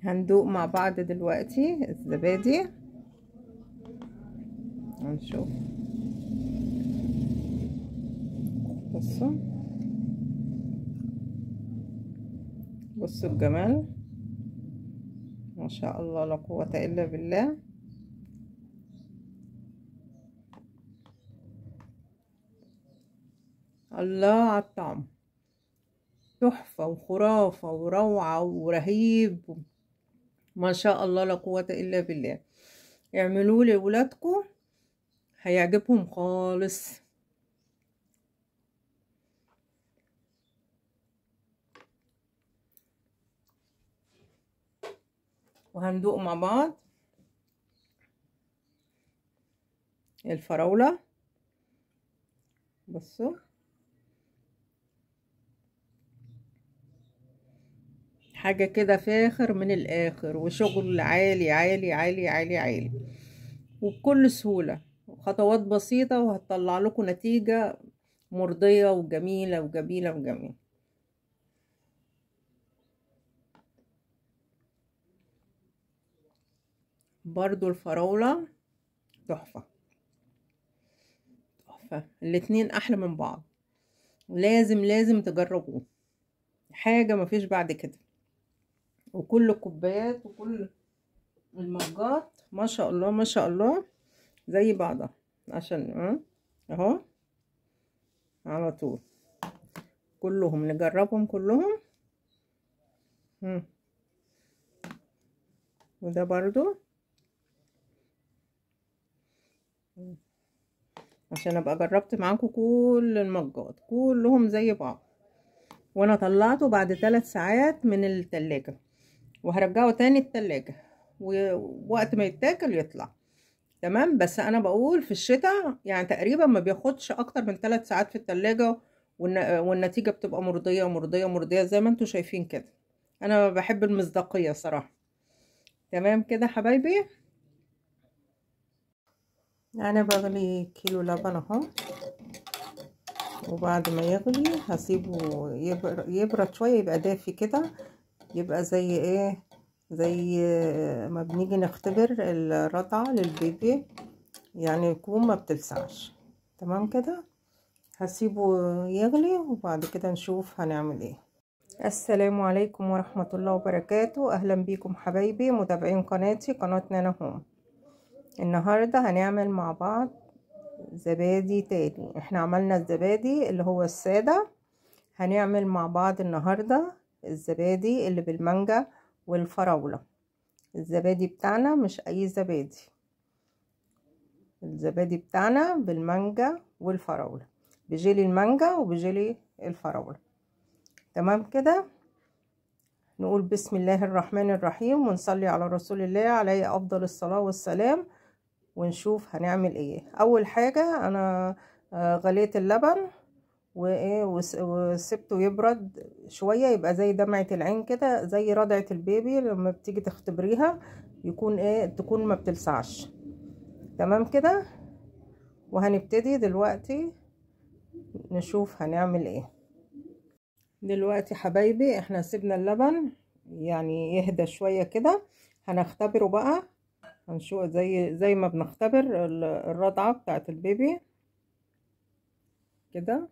هندوق مع بعض دلوقتي الزبادي، هنشوف. بصوا بصوا الجمال، ما شاء الله لا قوة الا بالله. الله على الطعم، تحفة وخرافة وروعة ورهيب، ما شاء الله لا قوة الا بالله. اعملوه لولادكم هيعجبهم خالص. وهندوق مع بعض الفراولة. بصوا حاجة كده فاخر من الآخر، وشغل عالي عالي عالي عالي عالي، وبكل سهولة وخطوات بسيطة، وهتطلع لكم نتيجة مرضية وجميلة وجميلة وجميلة. برضو الفراولة تحفة تحفة، الاتنين أحلى من بعض، لازم تجربوه، حاجة مفيش بعد كده. وكل الكوبايات وكل المجات ما شاء الله ما شاء الله زي بعضها، عشان اهو على طول كلهم نجربهم كلهم. وده برضو عشان ابقى جربت معاكم كل المجات كلهم زي بعض. وانا طلعته بعد 3 ساعات من التلاجة، وهرجعه تاني التلاجة، ووقت ما يتاكل يطلع تمام. بس انا بقول في الشتاء يعني تقريبا ما بياخدش اكتر من 3 ساعات في التلاجة، والنتيجة بتبقى مرضية مرضية مرضية زي ما انتوا شايفين كده. انا بحب المصداقية صراحة. تمام كده حبايبي. يعني بغلي كيلو لبن اهو، وبعد ما يغلي هسيبه يبرد شوية، يبقى دافي كده، يبقى زي ايه، زي ما بنيجي نختبر الرضعة للبيبي، يعني يكون ما بتلسعش. تمام كده، هسيبه يغلي وبعد كده نشوف هنعمل ايه. السلام عليكم ورحمة الله وبركاته. اهلا بيكم حبايبي متابعين قناتي، قناة نانا هوم. النهاردة هنعمل مع بعض زبادي تاني. احنا عملنا الزبادي اللي هو السادة، هنعمل مع بعض النهاردة الزبادي اللي بالمانجا والفراولة. الزبادي بتاعنا مش اي زبادي، الزبادي بتاعنا بالمانجا والفراولة، بجيلي المانجا وبجيلي الفراولة. تمام كده، نقول بسم الله الرحمن الرحيم ونصلي على رسول الله عليه افضل الصلاة والسلام، ونشوف هنعمل ايه. اول حاجة انا غليت اللبن وايه وسبته يبرد شوية، يبقى زي دمعة العين كده، زي رضعة البيبي لما بتيجي تختبريها يكون ايه، تكون ما بتلسعش. تمام كده، وهنبتدي دلوقتي نشوف هنعمل ايه. دلوقتي حبايبي احنا سيبنا اللبن يعني يهدى شوية كده، هنختبره بقى، هنشوف زي ما بنختبر الرضعة بتاعت البيبي كده.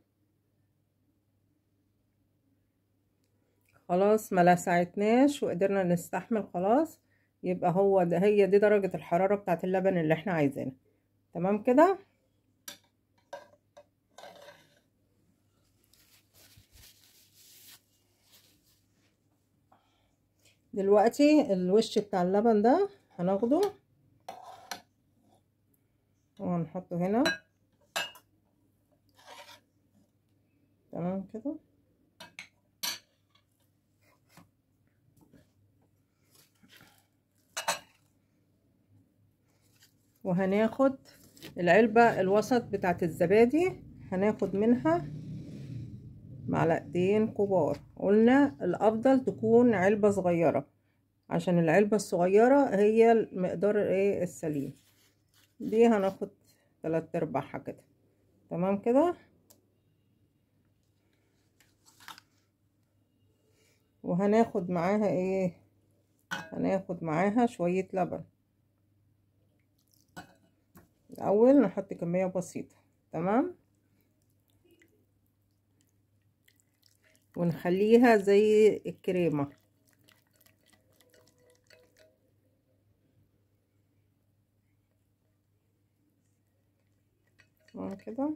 خلاص ما لسعتناش وقدرنا نستحمل خلاص، يبقى هو ده، هي دي درجة الحرارة بتاعت اللبن اللي احنا عايزينها. تمام كده، دلوقتي الوش بتاع اللبن ده هناخده وهنحطه هنا. تمام كده، وهناخد العلبة الوسط بتاعت الزبادي، هناخد منها معلقتين كبار. قلنا الافضل تكون علبة صغيرة، عشان العلبة الصغيرة هي المقدار ايه السليم. دي هناخد 3/4 كده. تمام كده، وهناخد معاها ايه، هناخد معاها شوية لبن. الاول نحط كمية بسيطة، تمام، ونخليها زي الكريمة. تمام كده.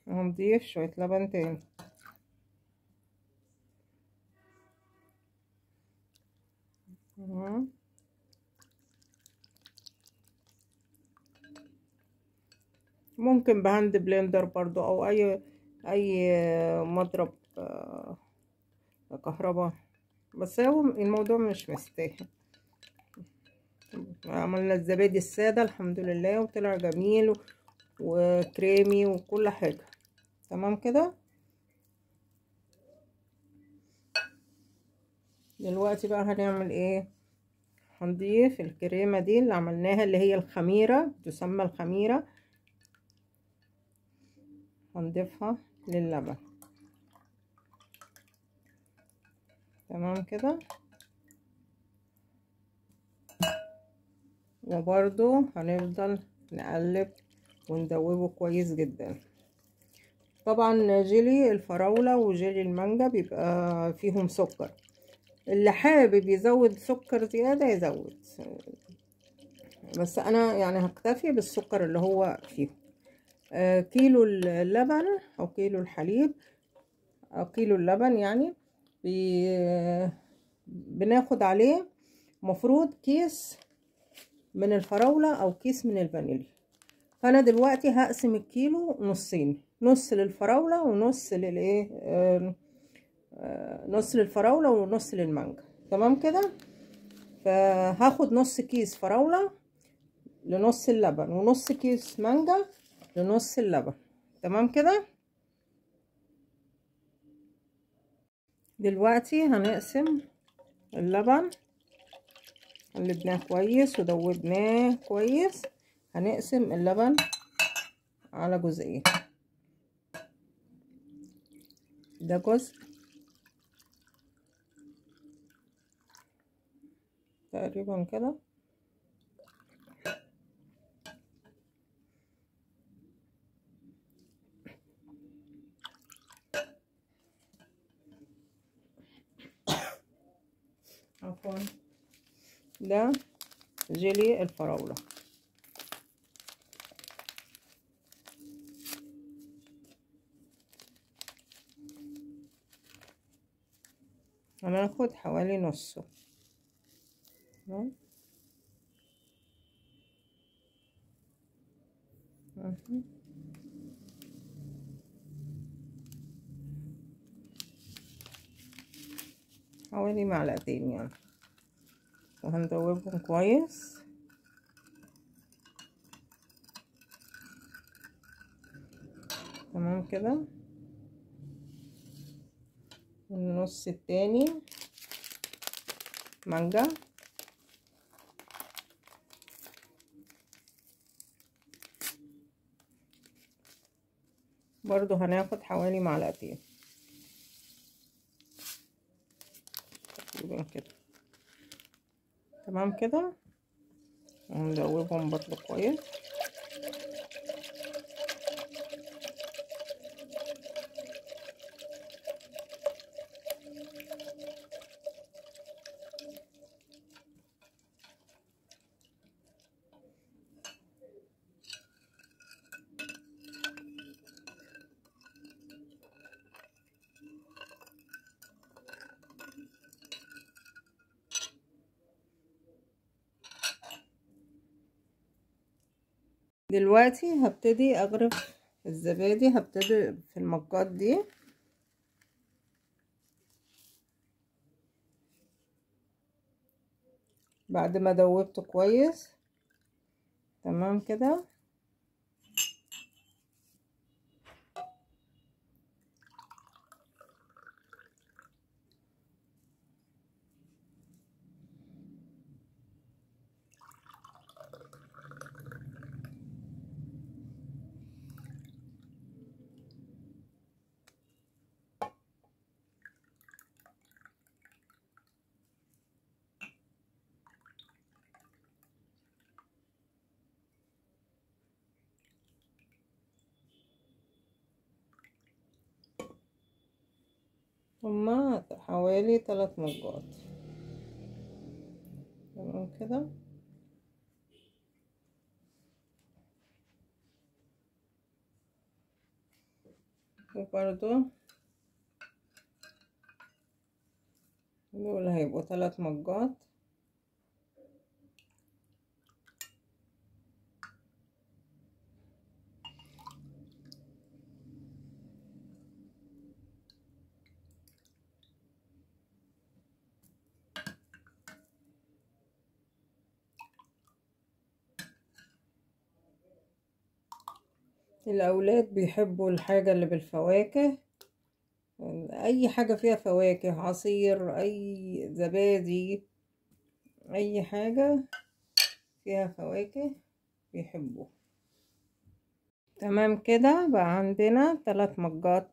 هنضيف شوية لبن تاني. ممكن بهاند بلندر برضو، او اي مضرب كهرباء، بس هو الموضوع مش مستاهل. عملنا الزبادي السادة الحمد لله وطلع جميل وكريمي وكل حاجة. تمام كده. دلوقتي بقى هنعمل ايه، هنضيف الكريمة دي اللي عملناها اللي هي الخميرة، تسمى الخميرة، هنضيفها للبن. تمام كده. وبرضو هنفضل نقلب وندوبه كويس جدا. طبعا جيلي الفراولة وجيلي المانجا بيبقى فيهم سكر، اللي حابب يزود سكر زيادة يزود، بس انا يعني هكتفي بالسكر اللي هو فيه. كيلو اللبن او كيلو الحليب او كيلو اللبن يعني بناخد عليه مفروض كيس من الفراولة او كيس من الفانيليا. فانا دلوقتي هقسم الكيلو نصين، نص للفراولة ونص للايه، نص للفراولة ونص للمانجا. تمام كده. فهاخد نص كيس فراولة لنص اللبن، ونص كيس مانجا لنص اللبن. تمام كده. دلوقتي هنقسم اللبن، قلبناه كويس ودوبناه كويس. هنقسم اللبن على جزئين، ده جزء تقريبا كده، عفوا، ده جيلي الفراولة. هناخد حوالي نصه. حوالي معلقتين يعني، وهندوبهم كويس. تمام كده. النص التاني مانجا، برضو هناخد حوالي معلقتين تقريبا كده. تمام كده. وندوبهم برضو كويس. دلوقتي هبتدي اغرف الزبادي، هبتدي في المجات دي بعد ما دوبته كويس. تمام كده. هما حوالي 3 مجات. تمام كده. وبرضو دول هيبقوا 3 مجات. الأولاد بيحبوا الحاجة اللي بالفواكه، أي حاجة فيها فواكه، عصير، أي زبادي، أي حاجة فيها فواكه بيحبوه. تمام كده. بقى عندنا 3 مجات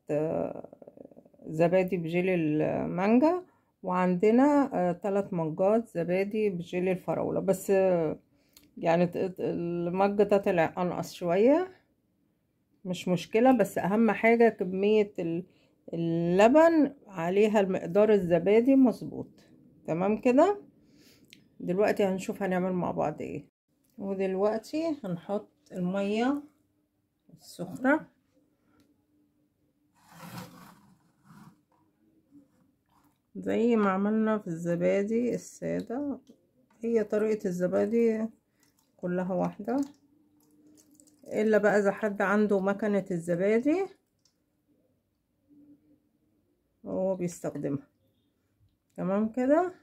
زبادي بجيلي المانجا، وعندنا 3 مجات زبادي بجيلي الفراولة. بس يعني المج ده طلع أنقص شوية، مش مشكلة، بس أهم حاجة كمية اللبن عليها المقدار الزبادي مظبوط. تمام كده. دلوقتي هنشوف هنعمل مع بعض ايه. ودلوقتي هنحط المية السخنة زي ما عملنا في الزبادي السادة. هي طريقة الزبادي كلها واحدة، الا بقى اذا حد عنده مكنة الزبادي هو بيستخدمها. تمام كده.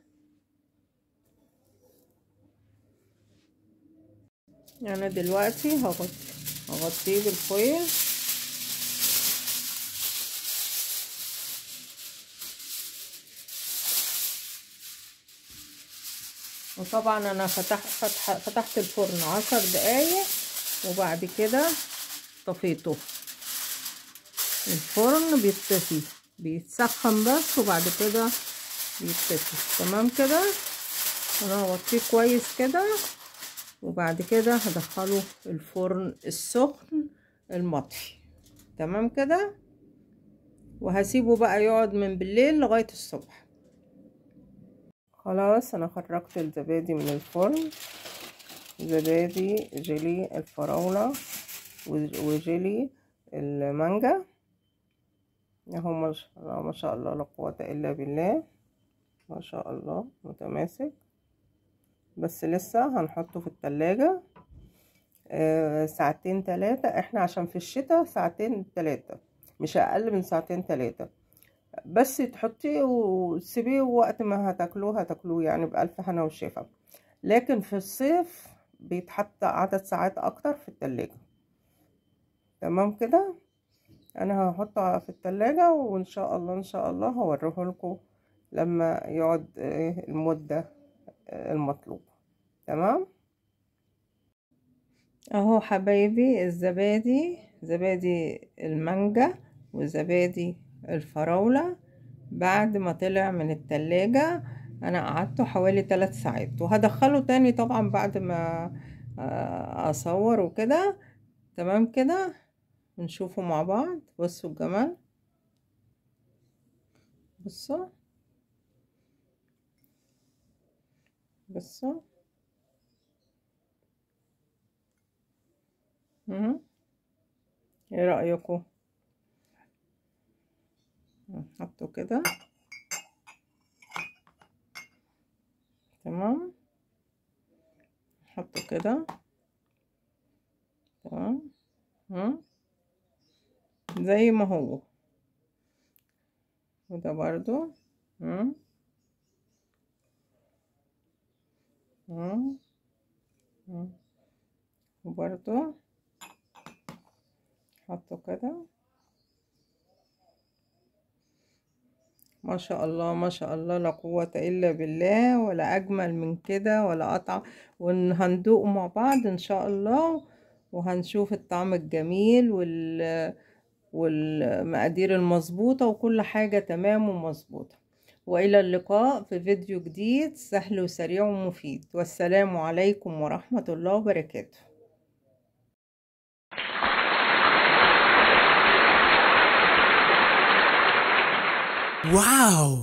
يعني دلوقتي هغطيه بالفويل. وطبعا انا فتحت الفرن 10 دقايق وبعد كده طفيته. الفرن بيتسخن بس وبعد كده بيتطفي. تمام كده. انا هغطيه كويس كده وبعد كده هدخله الفرن السخن المطفي. تمام كده. وهسيبه بقى يقعد من بالليل لغاية الصبح. خلاص انا خرجت الزبادي من الفرن. زبادي جيلي الفراولة وجيلي المانجا اهو. ما شاء الله لا قوة الا بالله، ما شاء الله متماسك. بس لسه هنحطه في التلاجة ساعتين 3. احنا عشان في الشتاء ساعتين 3، مش اقل من ساعتين 3. بس تحطيه وتسيبيه وقت ما هتاكلوه يعني بألف هنا وشفا. لكن في الصيف بيتحط عدد ساعات اكتر في التلاجة. تمام كده. انا هحطه في التلاجة وان شاء الله ان شاء الله هوريه لكم لما يقعد المدة المطلوبة. تمام اهو حبايبي الزبادي، زبادي المانجا وزبادي الفراولة بعد ما طلع من التلاجة انا قعدته حوالي 3 ساعات، وهدخله تاني طبعا بعد ما اصور وكده. تمام كده. نشوفه مع بعض. بصوا الجمال، بصوا بصوا. ايه رأيكم؟ نحطه كده. تمام. نحطه كده. تمام. زي ما هو. وده برضو وبرضو حطه كده. ما شاء الله ما شاء الله لا قوة الا بالله، ولا اجمل من كده ولا اطعم. وهندوق مع بعض ان شاء الله وهنشوف الطعم الجميل والمقادير المظبوطة وكل حاجة تمام ومظبوطة. وإلى اللقاء في فيديو جديد سهل وسريع ومفيد، والسلام عليكم ورحمة الله وبركاته. واو.